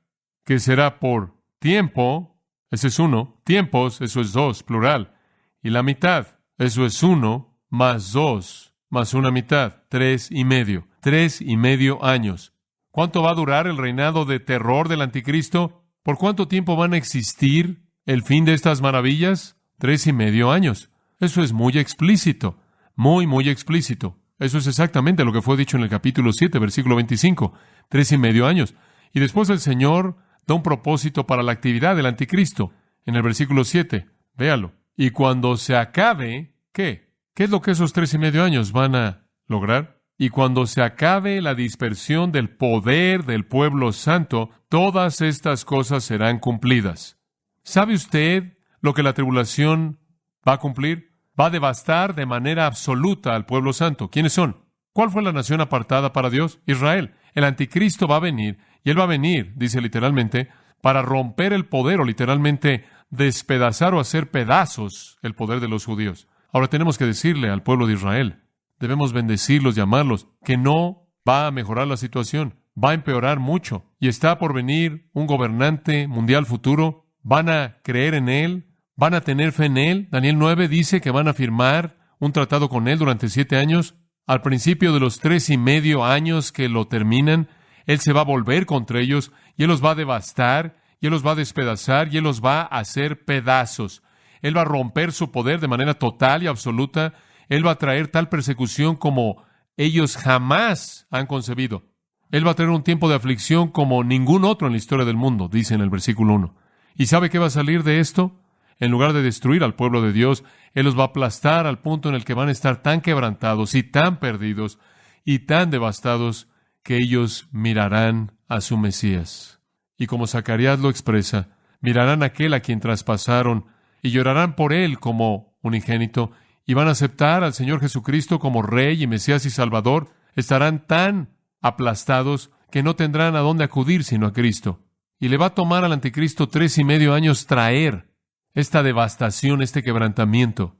Que será por tiempo. Ese es 1. Tiempos, eso es 2, plural. Y la mitad, eso es 1 más 2 más una mitad. 3.5. 3.5 años. ¿Cuánto va a durar el reinado de terror del anticristo? ¿Por cuánto tiempo van a existir el fin de estas maravillas? 3.5 años. Eso es muy explícito. Muy explícito. Eso es exactamente lo que fue dicho en el capítulo 7, versículo 25. 3.5 años. Y después el Señor da un propósito para la actividad del anticristo. En el versículo 7, véalo. Y cuando se acabe, ¿qué? ¿Qué es lo que esos 3.5 años van a lograr? Y cuando se acabe la dispersión del poder del pueblo santo, todas estas cosas serán cumplidas. ¿Sabe usted lo que la tribulación va a cumplir? Va a devastar de manera absoluta al pueblo santo. ¿Quiénes son? ¿Cuál fue la nación apartada para Dios? Israel. El anticristo va a venir, y él va a venir, dice literalmente, para romper el poder, o literalmente despedazar o hacer pedazos el poder de los judíos. Ahora tenemos que decirle al pueblo de Israel, debemos bendecirlos, llamarlos, que no va a mejorar la situación, va a empeorar mucho, y está por venir un gobernante mundial futuro. Van a creer en él, van a tener fe en él. Daniel 9 dice que van a firmar un tratado con él durante 7 años. al principio de los 3.5 años que lo terminan, Él se va a volver contra ellos, y Él los va a devastar, y Él los va a despedazar, y Él los va a hacer pedazos. Él va a romper su poder de manera total y absoluta. Él va a traer tal persecución como ellos jamás han concebido. Él va a traer un tiempo de aflicción como ningún otro en la historia del mundo, dice en el versículo 1. ¿Y sabe qué va a salir de esto? En lugar de destruir al pueblo de Dios, Él los va a aplastar al punto en el que van a estar tan quebrantados y tan perdidos y tan devastados que ellos mirarán a su Mesías. Y como Zacarías lo expresa, mirarán a aquel a quien traspasaron y llorarán por Él como unigénito, y van a aceptar al Señor Jesucristo como Rey y Mesías y Salvador. Estarán tan aplastados que no tendrán a dónde acudir sino a Cristo. Y le va a tomar al anticristo 3.5 años traer esta devastación, este quebrantamiento.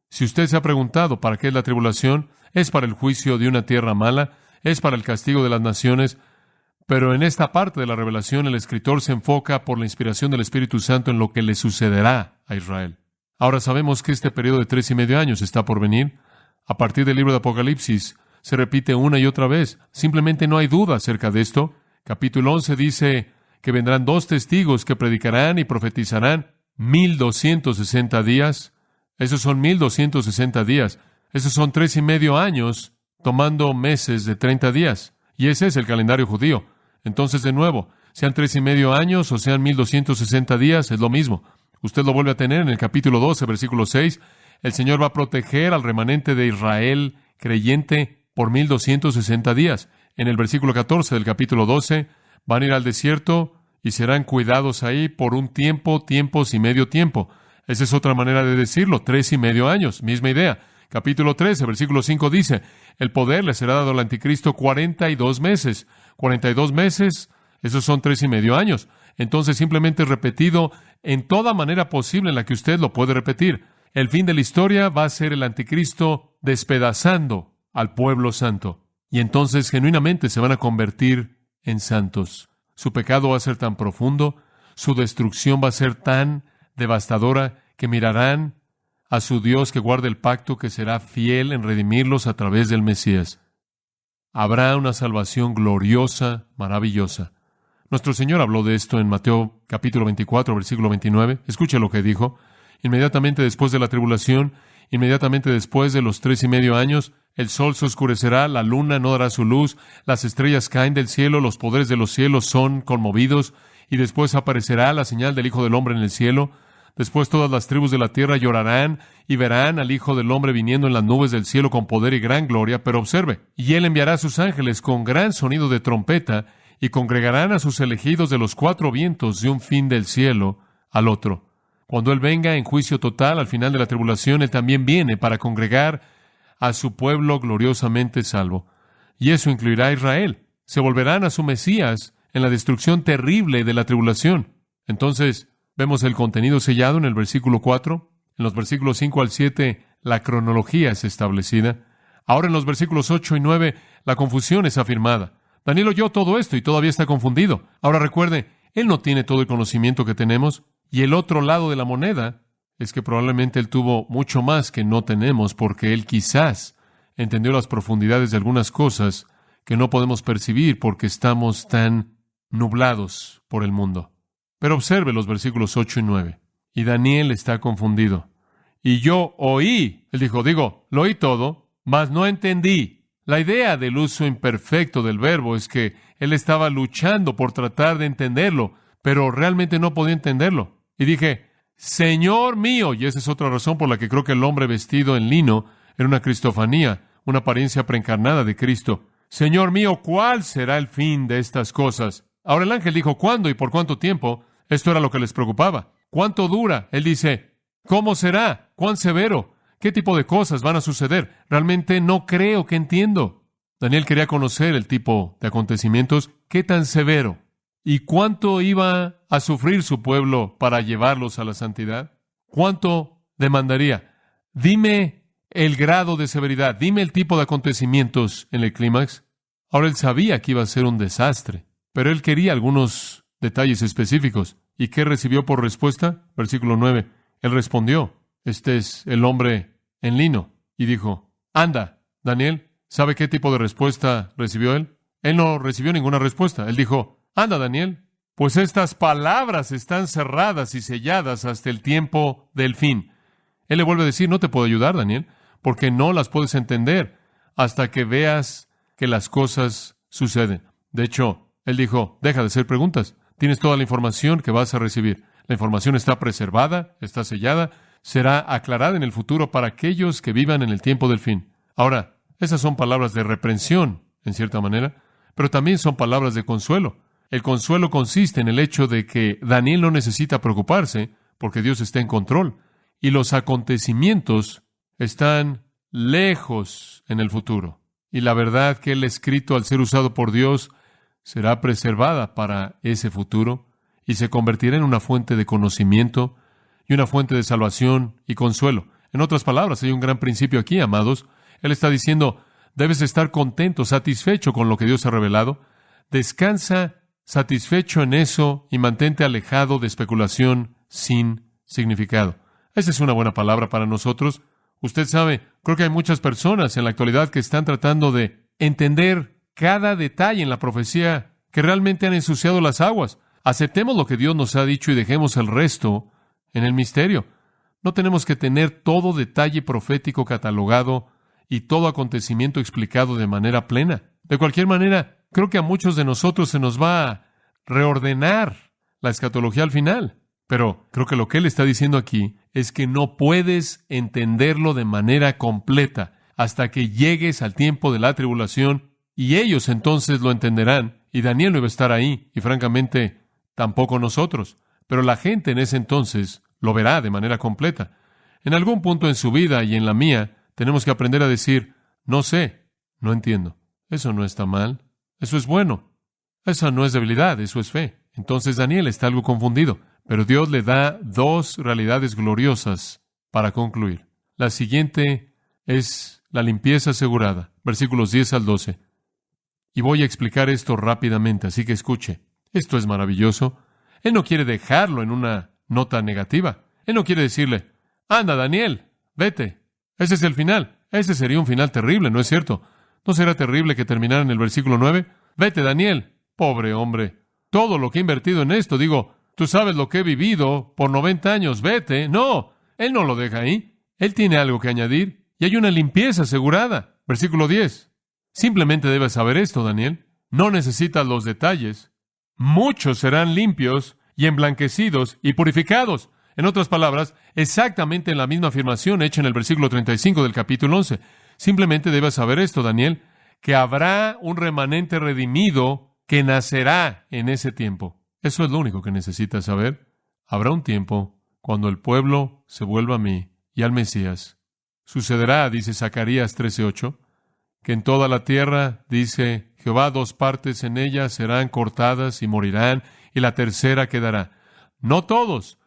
Si usted se ha preguntado para qué es la tribulación, es para el juicio de una tierra mala, es para el castigo de las naciones, pero en esta parte de la revelación el escritor se enfoca por la inspiración del Espíritu Santo en lo que le sucederá a Israel. Ahora sabemos que este periodo de 3.5 años está por venir. A partir del libro de Apocalipsis se repite una y otra vez. Simplemente no hay duda acerca de esto. Capítulo 11 dice que vendrán 2 testigos que predicarán y profetizarán 1,260 días. Esos son 1,260 días. Esos son 3.5 años tomando meses de 30 días. Y ese es el calendario judío. Entonces, de nuevo, sean 3.5 años o sean 1,260 días, es lo mismo. Usted lo vuelve a tener en el capítulo 12, versículo 6. El Señor va a proteger al remanente de Israel creyente por 1,260 días. En el versículo 14 del capítulo 12, van a ir al desierto y serán cuidados ahí por un tiempo, tiempos y medio tiempo. Esa es otra manera de decirlo, 3.5 años, misma idea. Capítulo 13, versículo 5 dice, el poder le será dado al anticristo 42 meses. 42 meses, esos son 3.5 años. Entonces simplemente es repetido en toda manera posible en la que usted lo puede repetir. El fin de la historia va a ser el anticristo despedazando al pueblo santo. Y entonces genuinamente se van a convertir en santos. Su pecado va a ser tan profundo, su destrucción va a ser tan devastadora que mirarán a su Dios que guarda el pacto, que será fiel en redimirlos a través del Mesías. Habrá una salvación gloriosa, maravillosa. Nuestro Señor habló de esto en Mateo capítulo 24, versículo 29. Escuche lo que dijo. Inmediatamente después de la tribulación, inmediatamente después de los 3.5 años, el sol se oscurecerá, la luna no dará su luz, las estrellas caen del cielo, los poderes de los cielos son conmovidos, y después aparecerá la señal del Hijo del Hombre en el cielo. Después todas las tribus de la tierra llorarán y verán al Hijo del Hombre viniendo en las nubes del cielo con poder y gran gloria. Pero observe, y Él enviará a sus ángeles con gran sonido de trompeta, y congregarán a sus elegidos de los 4 vientos de un fin del cielo al otro. Cuando Él venga en juicio total al final de la tribulación, Él también viene para congregar a su pueblo gloriosamente salvo. Y eso incluirá a Israel. Se volverán a su Mesías en la destrucción terrible de la tribulación. Entonces, vemos el contenido sellado en el versículo 4. En los versículos 5 al 7, la cronología es establecida. Ahora en los versículos 8 y 9, la confusión es afirmada. Daniel oyó todo esto y todavía está confundido. Ahora recuerde, él no tiene todo el conocimiento que tenemos. Y el otro lado de la moneda es que probablemente él tuvo mucho más que no tenemos, porque él quizás entendió las profundidades de algunas cosas que no podemos percibir porque estamos tan nublados por el mundo. Pero observe los versículos 8 y 9. Y Daniel está confundido. Y yo oí, él dijo, lo oí todo, mas no entendí. La idea del uso imperfecto del verbo es que él estaba luchando por tratar de entenderlo, pero realmente no podía entenderlo. Y dije, Señor mío, y esa es otra razón por la que creo que el hombre vestido en lino era una cristofanía, una apariencia preencarnada de Cristo. Señor mío, ¿cuál será el fin de estas cosas? Ahora el ángel dijo, ¿cuándo y por cuánto tiempo? Esto era lo que les preocupaba. ¿Cuánto dura? Él dice, ¿cómo será? ¿Cuán severo? ¿Qué tipo de cosas van a suceder? Realmente no creo que entiendo. Daniel quería conocer el tipo de acontecimientos. ¿Qué tan severo? ¿Y cuánto iba a sufrir su pueblo para llevarlos a la santidad? ¿Cuánto demandaría? Dime el grado de severidad. Dime el tipo de acontecimientos en el clímax. Ahora él sabía que iba a ser un desastre, pero él quería algunos detalles específicos. ¿Y qué recibió por respuesta? Versículo 9. Él respondió, este es el hombre en lino, y dijo, anda, Daniel, ¿sabe qué tipo de respuesta recibió él? Él no recibió ninguna respuesta. Él dijo, anda, Daniel, pues estas palabras están cerradas y selladas hasta el tiempo del fin. Él le vuelve a decir, no te puedo ayudar, Daniel, porque no las puedes entender hasta que veas que las cosas suceden. De hecho, él dijo, deja de hacer preguntas. Tienes toda la información que vas a recibir. La información está preservada, está sellada, será aclarada en el futuro para aquellos que vivan en el tiempo del fin. Ahora, esas son palabras de reprensión, en cierta manera, pero también son palabras de consuelo. El consuelo consiste en el hecho de que Daniel no necesita preocuparse porque Dios está en control y los acontecimientos están lejos en el futuro. Y la verdad que él ha escrito al ser usado por Dios será preservada para ese futuro y se convertirá en una fuente de conocimiento y una fuente de salvación y consuelo. En otras palabras, hay un gran principio aquí, amados. Él está diciendo, debes estar contento, satisfecho con lo que Dios ha revelado. Descansa satisfecho en eso y mantente alejado de especulación sin significado. Esa es una buena palabra para nosotros. Usted sabe, creo que hay muchas personas en la actualidad que están tratando de entender cada detalle en la profecía que realmente han ensuciado las aguas. Aceptemos lo que Dios nos ha dicho y dejemos el resto en el misterio. No tenemos que tener todo detalle profético catalogado y todo acontecimiento explicado de manera plena. De cualquier manera, creo que a muchos de nosotros se nos va a reordenar la escatología al final. Pero creo que lo que él está diciendo aquí es que no puedes entenderlo de manera completa hasta que llegues al tiempo de la tribulación y ellos entonces lo entenderán. Y Daniel no iba a estar ahí y francamente tampoco nosotros. Pero la gente en ese entonces lo verá de manera completa. En algún punto en su vida y en la mía tenemos que aprender a decir, no sé, no entiendo. Eso no está mal. Eso es bueno. Esa no es debilidad, eso es fe. Entonces Daniel está algo confundido. Pero Dios le da dos realidades gloriosas para concluir. La siguiente es la limpieza asegurada, versículos 10 al 12. Y voy a explicar esto rápidamente, así que escuche. Esto es maravilloso. Él no quiere dejarlo en una nota negativa. Él no quiere decirle, anda, Daniel, vete. Ese es el final. Ese sería un final terrible, ¿no es cierto? ¿No será terrible que terminara en el versículo 9? Vete, Daniel. Pobre hombre. Todo lo que he invertido en esto, digo, tú sabes lo que he vivido por 90 años, vete. No, él no lo deja ahí. Él tiene algo que añadir y hay una limpieza asegurada. Versículo 10. Simplemente debes saber esto, Daniel. No necesitas los detalles. Muchos serán limpios y emblanquecidos y purificados. En otras palabras, exactamente en la misma afirmación hecha en el versículo 35 del capítulo 11. Simplemente debes saber esto, Daniel, que habrá un remanente redimido que nacerá en ese tiempo. Eso es lo único que necesitas saber. Habrá un tiempo cuando el pueblo se vuelva a mí y al Mesías. Sucederá, dice Zacarías 13:8, que en toda la tierra, dice Jehová, 2 partes en ella serán cortadas y morirán, y la tercera quedará. No todos.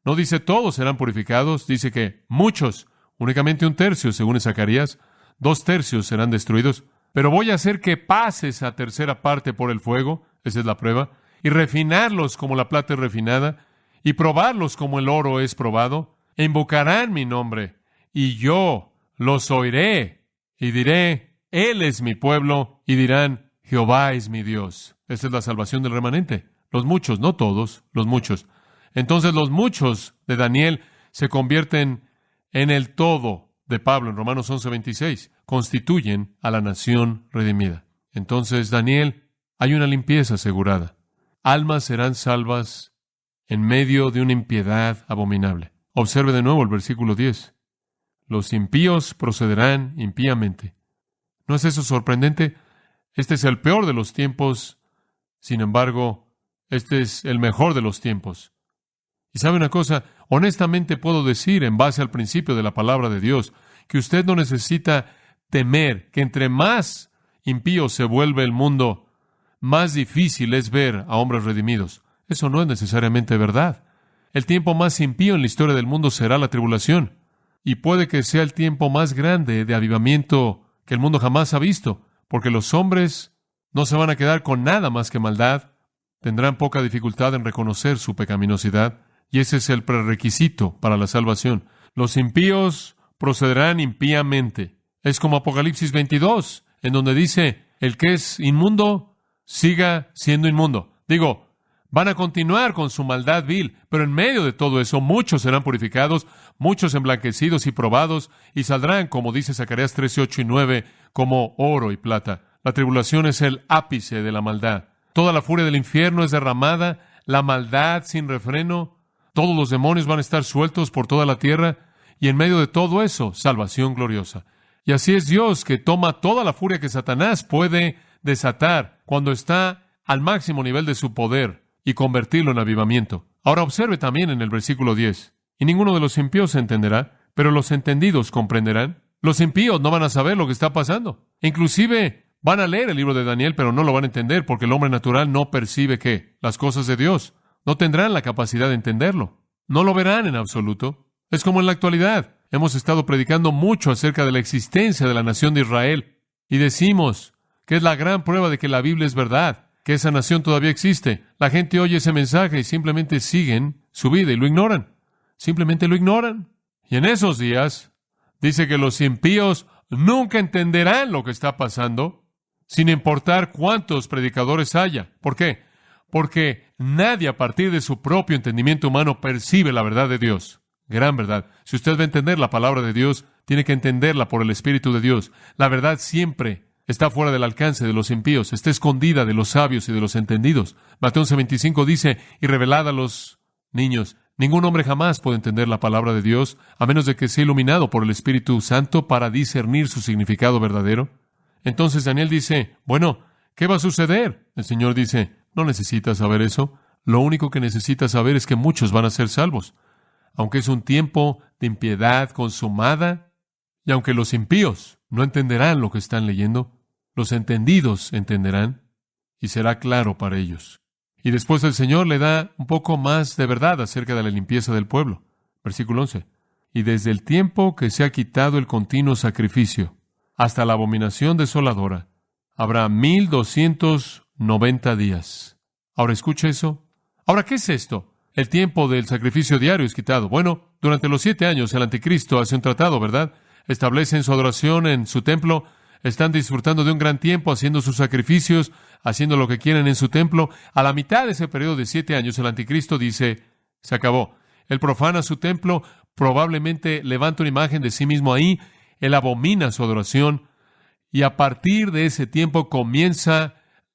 No dice todos serán purificados, dice que muchos, únicamente 1/3, según Zacarías, 2/3 serán destruidos. Pero voy a hacer que pase esa tercera parte por el fuego, esa es la prueba, y refinarlos como la plata es refinada, y probarlos como el oro es probado, e invocarán mi nombre, y yo los oiré, y diré, Él es mi pueblo, y dirán, Jehová es mi Dios. Esta es la salvación del remanente. Los muchos, no todos, los muchos. Entonces los muchos de Daniel se convierten en el todo de Pablo en Romanos 11:26. Constituyen a la nación redimida. Entonces, Daniel, hay una limpieza asegurada. Almas serán salvas en medio de una impiedad abominable. Observe de nuevo el versículo 10. Los impíos procederán impíamente. ¿No es eso sorprendente? Este es el peor de los tiempos. Sin embargo, este es el mejor de los tiempos. Y sabe una cosa, honestamente puedo decir, en base al principio de la palabra de Dios, que usted no necesita temer que entre más impío se vuelve el mundo, más difícil es ver a hombres redimidos. Eso no es necesariamente verdad. El tiempo más impío en la historia del mundo será la tribulación. Y puede que sea el tiempo más grande de avivamiento que el mundo jamás ha visto, porque los hombres no se van a quedar con nada más que maldad, tendrán poca dificultad en reconocer su pecaminosidad, y ese es el prerequisito para la salvación. Los impíos procederán impíamente. Es como Apocalipsis 22, en donde dice, el que es inmundo, siga siendo inmundo. Digo, van a continuar con su maldad vil, pero en medio de todo eso, muchos serán purificados, muchos emblanquecidos y probados, y saldrán, como dice Zacarías 13, 8 y 9, como oro y plata. La tribulación es el ápice de la maldad. Toda la furia del infierno es derramada, la maldad sin refreno, todos los demonios van a estar sueltos por toda la tierra, y en medio de todo eso, salvación gloriosa. Y así es Dios, que toma toda la furia que Satanás puede desatar cuando está al máximo nivel de su poder y convertirlo en avivamiento. Ahora observe también en el versículo 10. Y ninguno de los impíos entenderá, pero los entendidos comprenderán. Los impíos no van a saber lo que está pasando. Inclusive van a leer el libro de Daniel, pero no lo van a entender porque el hombre natural no percibe ¿qué? Las cosas de Dios. No tendrán la capacidad de entenderlo. No lo verán en absoluto. Es como en la actualidad. Hemos estado predicando mucho acerca de la existencia de la nación de Israel y decimos que es la gran prueba de que la Biblia es verdad, que esa nación todavía existe. La gente oye ese mensaje y simplemente siguen su vida y lo ignoran. Simplemente lo ignoran. Y en esos días dice que los impíos nunca entenderán lo que está pasando, sin importar cuántos predicadores haya. ¿Por qué? Porque nadie a partir de su propio entendimiento humano percibe la verdad de Dios. Gran verdad. Si usted va a entender la palabra de Dios, tiene que entenderla por el Espíritu de Dios. La verdad siempre está fuera del alcance de los impíos, está escondida de los sabios y de los entendidos. Mateo 11:25 dice, y revelada a los niños. Ningún hombre jamás puede entender la palabra de Dios, a menos de que sea iluminado por el Espíritu Santo para discernir su significado verdadero. Entonces Daniel dice, bueno, ¿qué va a suceder? El Señor dice, no necesitas saber eso. Lo único que necesitas saber es que muchos van a ser salvos. Aunque es un tiempo de impiedad consumada, y aunque los impíos no entenderán lo que están leyendo, los entendidos entenderán, y será claro para ellos. Y después el Señor le da un poco más de verdad acerca de la limpieza del pueblo. Versículo 11. Y desde el tiempo que se ha quitado el continuo sacrificio hasta la abominación desoladora, habrá 1290 días. Ahora escucha eso. Ahora, ¿qué es esto? El tiempo del sacrificio diario es quitado. Bueno, durante los 7 años el anticristo hace un tratado, ¿verdad? Establecen su adoración en su templo, están disfrutando de un gran tiempo haciendo sus sacrificios, haciendo lo que quieren en su templo. A la mitad de ese periodo de 7 años el anticristo dice, se acabó. Él profana su templo, probablemente levanta una imagen de sí mismo ahí, él abomina su adoración, y a partir de ese tiempo comienza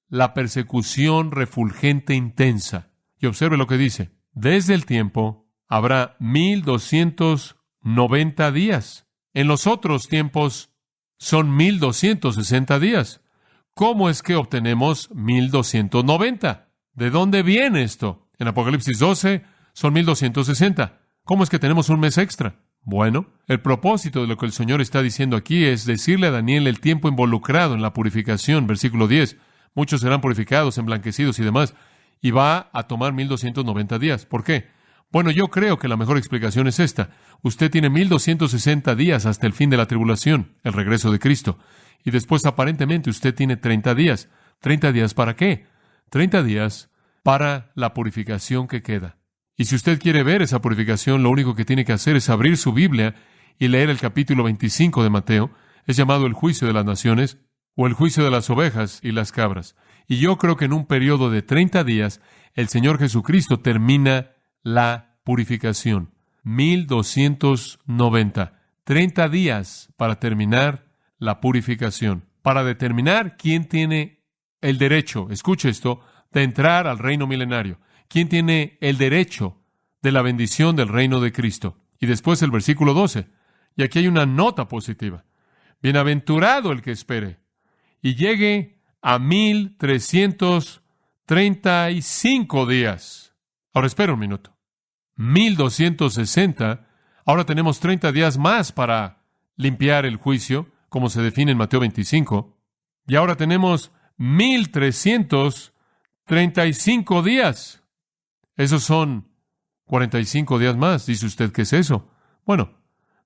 la persecución refulgente intensa. Y observe lo que dice. Desde el tiempo habrá 1290 días. En los otros tiempos son 1260 días. ¿Cómo es que obtenemos 1290? ¿De dónde viene esto? En Apocalipsis 12 son 1260. ¿Cómo es que tenemos un mes extra? Bueno, el propósito de lo que el Señor está diciendo aquí es decirle a Daniel el tiempo involucrado en la purificación. Versículo 10. Muchos serán purificados, emblanquecidos y demás. Y va a tomar 1290 días. ¿Por qué? Bueno, yo creo que la mejor explicación es esta. Usted tiene 1260 días hasta el fin de la tribulación, el regreso de Cristo. Y después, aparentemente, usted tiene 30 días. ¿30 días para qué? 30 días para la purificación que queda. Y si usted quiere ver esa purificación, lo único que tiene que hacer es abrir su Biblia y leer el capítulo 25 de Mateo. Es llamado el juicio de las naciones o el juicio de las ovejas y las cabras. Y yo creo que en un periodo de 30 días, el Señor Jesucristo termina la purificación. 1290. 30 días para terminar la purificación. Para determinar quién tiene el derecho, escuche esto, de entrar al reino milenario. ¿Quién tiene el derecho de la bendición del reino de Cristo? Y después el versículo 12. Y aquí hay una nota positiva. Bienaventurado el que espere y llegue a 1335 días. Ahora espera un minuto. 1260. Ahora tenemos 30 días más para limpiar el juicio, como se define en Mateo 25. Y ahora tenemos 1335 días. Esos son 45 días más. ¿Dice usted qué es eso? Bueno,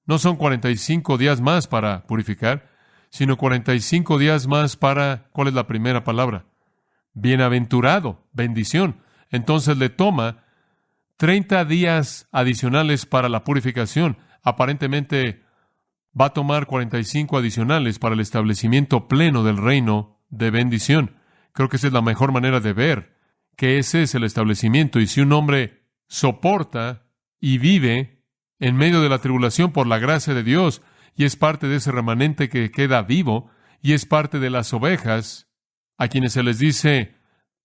no son 45 días más para purificar, sino 45 días más para, ¿cuál es la primera palabra? Bienaventurado, bendición. Entonces le toma 30 días adicionales para la purificación. Aparentemente va a tomar 45 adicionales para el establecimiento pleno del reino de bendición. Creo que esa es la mejor manera de ver que ese es el establecimiento. Y si un hombre soporta y vive en medio de la tribulación por la gracia de Dios, y es parte de ese remanente que queda vivo, y es parte de las ovejas, a quienes se les dice,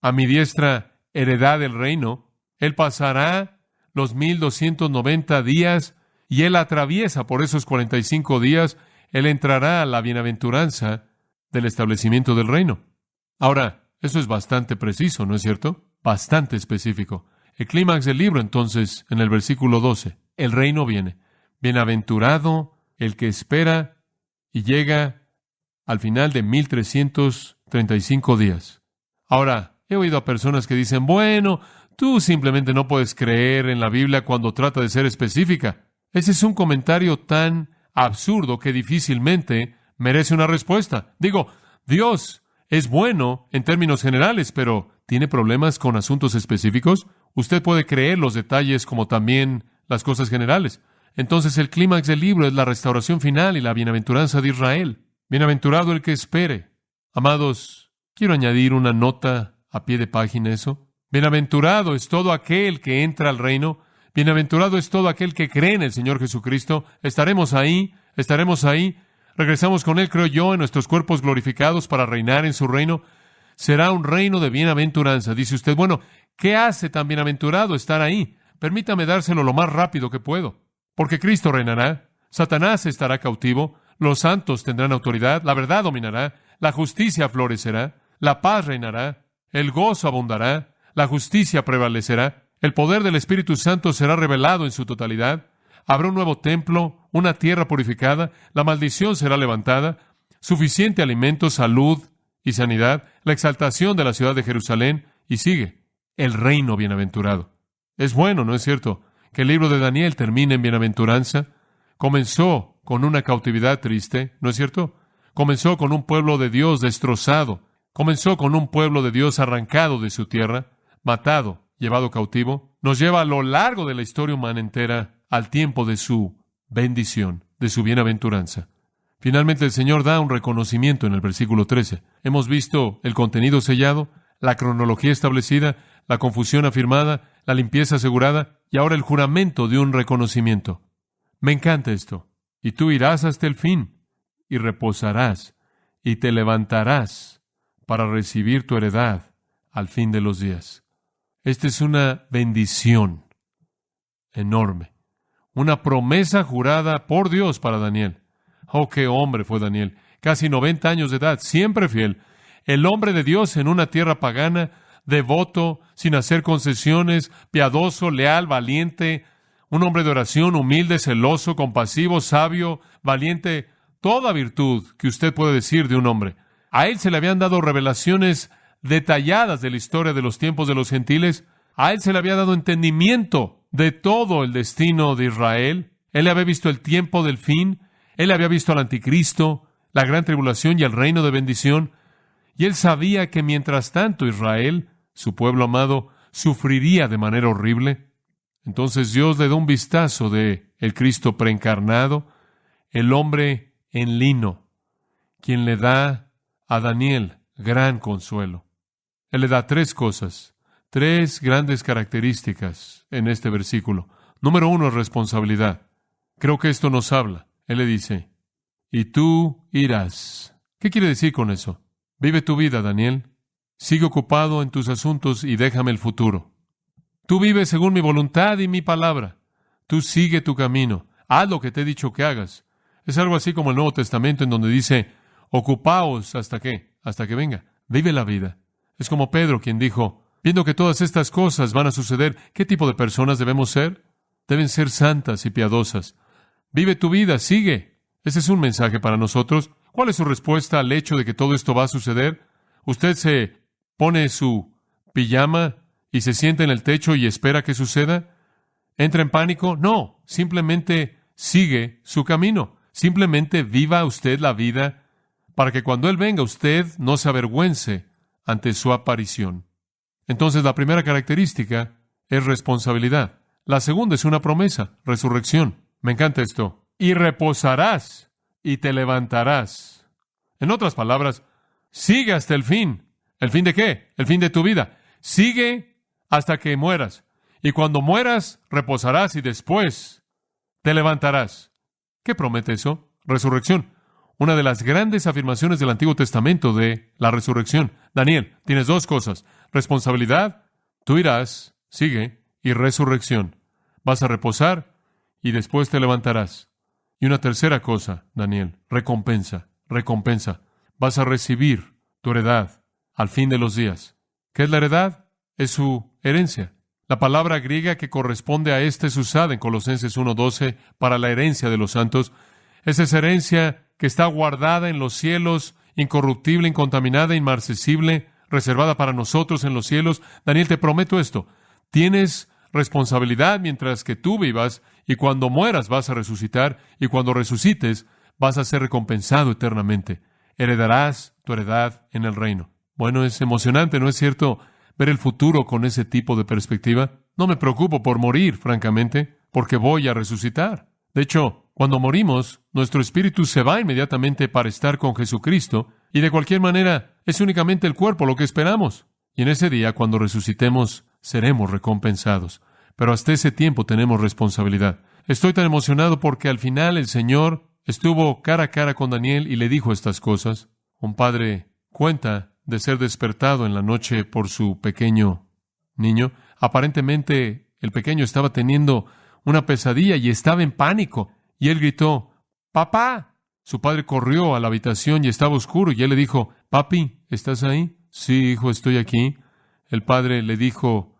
a mi diestra heredad del reino, él pasará los 1290 días, y él atraviesa por esos 45 días, él entrará a la bienaventuranza del establecimiento del reino. Ahora, eso es bastante preciso, ¿no es cierto? Bastante específico. El clímax del libro, entonces, en el versículo 12, el reino viene. Bienaventurado el que espera y llega al final de 1335 días. Ahora, he oído a personas que dicen, bueno, tú simplemente no puedes creer en la Biblia cuando trata de ser específica. Ese es un comentario tan absurdo que difícilmente merece una respuesta. Digo, Dios es bueno en términos generales, pero ¿tiene problemas con asuntos específicos? Usted puede creer los detalles como también las cosas generales. Entonces el clímax del libro es la restauración final y la bienaventuranza de Israel. Bienaventurado el que espere. Amados, quiero añadir una nota a pie de página eso. Bienaventurado es todo aquel que entra al reino. Bienaventurado es todo aquel que cree en el Señor Jesucristo. Estaremos ahí. Regresamos con Él, creo yo, en nuestros cuerpos glorificados para reinar en su reino. Será un reino de bienaventuranza. Dice usted, bueno, ¿qué hace tan bienaventurado estar ahí? Permítame dárselo lo más rápido que puedo. Porque Cristo reinará, Satanás estará cautivo, los santos tendrán autoridad, la verdad dominará, la justicia florecerá, la paz reinará, el gozo abundará, la justicia prevalecerá, el poder del Espíritu Santo será revelado en su totalidad, habrá un nuevo templo, una tierra purificada, la maldición será levantada, suficiente alimento, salud y sanidad, la exaltación de la ciudad de Jerusalén, y sigue, el reino bienaventurado. Es bueno, ¿no es cierto?, que el libro de Daniel termine en bienaventuranza. Comenzó con una cautividad triste, ¿no es cierto? Comenzó con un pueblo de Dios destrozado. Comenzó con un pueblo de Dios arrancado de su tierra, matado, llevado cautivo. Nos lleva a lo largo de la historia humana entera al tiempo de su bendición, de su bienaventuranza. Finalmente el Señor da un reconocimiento en el versículo 13. Hemos visto el contenido sellado, la cronología establecida, la confusión afirmada, la limpieza asegurada, y ahora el juramento de un reconocimiento. Me encanta esto. Y tú irás hasta el fin, y reposarás, y te levantarás para recibir tu heredad al fin de los días. Esta es una bendición enorme. Una promesa jurada por Dios para Daniel. Oh, qué hombre fue Daniel. Casi 90 años de edad, siempre fiel. El hombre de Dios en una tierra pagana, devoto, sin hacer concesiones, piadoso, leal, valiente, un hombre de oración, humilde, celoso, compasivo, sabio, valiente, toda virtud que usted puede decir de un hombre. A él se le habían dado revelaciones detalladas de la historia de los tiempos de los gentiles. A él se le había dado entendimiento de todo el destino de Israel. Él había visto el tiempo del fin. Él había visto al anticristo, la gran tribulación y el reino de bendición. Y él sabía que mientras tanto Israel, su pueblo amado, sufriría de manera horrible. Entonces Dios le da un vistazo de el Cristo preencarnado, el hombre en lino, quien le da a Daniel gran consuelo. Él le da 3 cosas, 3 grandes características en este versículo. Número 1 es responsabilidad. Creo que esto nos habla. Él le dice, y tú irás. ¿Qué quiere decir con eso? Vive tu vida, Daniel. Sigue ocupado en tus asuntos y déjame el futuro. Tú vives según mi voluntad y mi palabra. Tú sigue tu camino. Haz lo que te he dicho que hagas. Es algo así como el Nuevo Testamento en donde dice, ocupaos hasta que venga. Vive la vida. Es como Pedro quien dijo, viendo que todas estas cosas van a suceder, ¿qué tipo de personas debemos ser? Deben ser santas y piadosas. Vive tu vida, sigue. Ese es un mensaje para nosotros. ¿Cuál es su respuesta al hecho de que todo esto va a suceder? ¿Usted se pone su pijama y se sienta en el techo y espera que suceda? ¿Entra en pánico? No, simplemente sigue su camino. Simplemente viva usted la vida para que cuando Él venga usted no se avergüence ante su aparición. Entonces la primera característica es responsabilidad. La segunda es una promesa, resurrección. Me encanta esto. Y reposarás. y te levantarás. En otras palabras, sigue hasta el fin. ¿El fin de qué? El fin de tu vida. Sigue hasta que mueras. Y cuando mueras, reposarás y después te levantarás. ¿Qué promete eso? Resurrección. Una de las grandes afirmaciones del Antiguo Testamento de la resurrección. Daniel, tienes dos cosas. Responsabilidad, tú irás, sigue, y resurrección. Vas a reposar y después te levantarás. Y una tercera cosa, Daniel, recompensa. Vas a recibir tu heredad al fin de los días. ¿Qué es la heredad? Es su herencia. La palabra griega que corresponde a esta es usada en Colosenses 1:12 para la herencia de los santos. Es esa herencia que está guardada en los cielos, incorruptible, incontaminada, inmarcesible, reservada para nosotros en los cielos. Daniel, te prometo esto. Tienes responsabilidad mientras que tú vivas, y cuando mueras vas a resucitar, y cuando resucites vas a ser recompensado eternamente. Heredarás tu heredad en el reino. Bueno, es emocionante, ¿no es cierto?, ver el futuro con ese tipo de perspectiva. No me preocupo por morir, francamente, porque voy a resucitar. De hecho, cuando morimos, nuestro espíritu se va inmediatamente para estar con Jesucristo, y de cualquier manera es únicamente el cuerpo lo que esperamos. Y en ese día, cuando resucitemos, seremos recompensados. Pero hasta ese tiempo tenemos responsabilidad. Estoy tan emocionado porque al final el Señor estuvo cara a cara con Daniel y le dijo estas cosas. Un padre cuenta de ser despertado en la noche por su pequeño niño. Aparentemente, el pequeño estaba teniendo una pesadilla y estaba en pánico. Y él gritó, ¡Papá! Su padre corrió a la habitación y estaba oscuro. Y él le dijo, Papi, ¿estás ahí? Sí, hijo, estoy aquí. El padre le dijo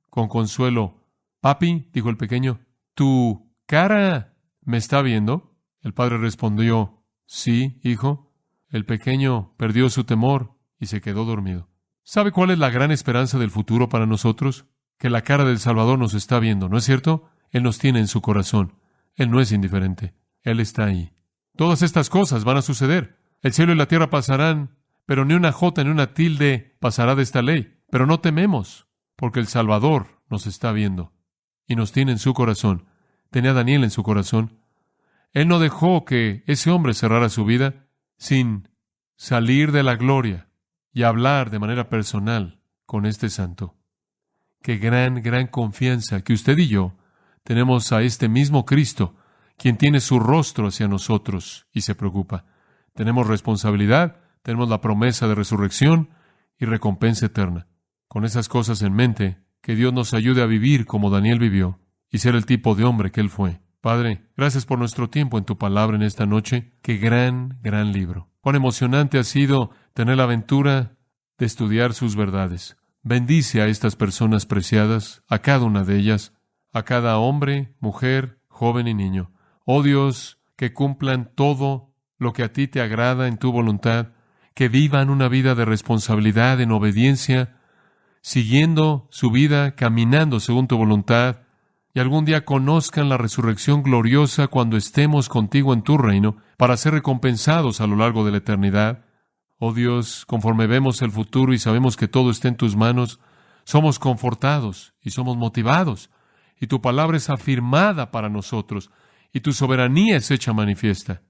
con consuelo, Papi, dijo el pequeño, ¿tu cara me está viendo? El padre respondió, sí, hijo. El pequeño perdió su temor y se quedó dormido. ¿Sabe cuál es la gran esperanza del futuro para nosotros? Que la cara del Salvador nos está viendo, ¿no es cierto? Él nos tiene en su corazón. Él no es indiferente. Él está ahí. Todas estas cosas van a suceder. El cielo y la tierra pasarán, pero ni una jota ni una tilde pasará de esta ley. Pero no tememos, porque el Salvador nos está viendo y nos tiene en su corazón. Tenía a Daniel en su corazón. Él no dejó que ese hombre cerrara su vida sin salir de la gloria y hablar de manera personal con este santo. Qué gran confianza que usted y yo tenemos a este mismo Cristo, quien tiene su rostro hacia nosotros y se preocupa. Tenemos responsabilidad, tenemos la promesa de resurrección y recompensa eterna. Con esas cosas en mente, que Dios nos ayude a vivir como Daniel vivió y ser el tipo de hombre que él fue. Padre, gracias por nuestro tiempo en tu palabra en esta noche. Qué gran libro. Cuán emocionante ha sido tener la aventura de estudiar sus verdades. Bendice a estas personas preciadas, a cada una de ellas, a cada hombre, mujer, joven y niño. Oh Dios, que cumplan todo lo que a ti te agrada en tu voluntad, que vivan una vida de responsabilidad, en obediencia, siguiendo su vida, caminando según tu voluntad, y algún día conozcan la resurrección gloriosa cuando estemos contigo en tu reino, para ser recompensados a lo largo de la eternidad. Oh Dios, conforme vemos el futuro y sabemos que todo está en tus manos, somos confortados y somos motivados, y tu palabra es afirmada para nosotros, y tu soberanía es hecha manifiesta.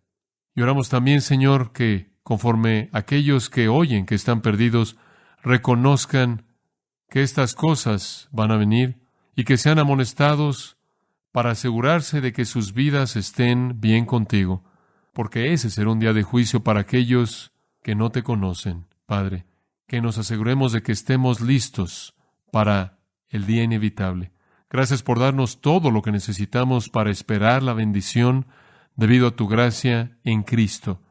Y oramos también, Señor, que conforme aquellos que oyen que están perdidos, reconozcan que estas cosas van a venir y que sean amonestados para asegurarse de que sus vidas estén bien contigo, porque ese será un día de juicio para aquellos que no te conocen, Padre, que nos aseguremos de que estemos listos para el día inevitable. Gracias por darnos todo lo que necesitamos para esperar la bendición debido a tu gracia en Cristo.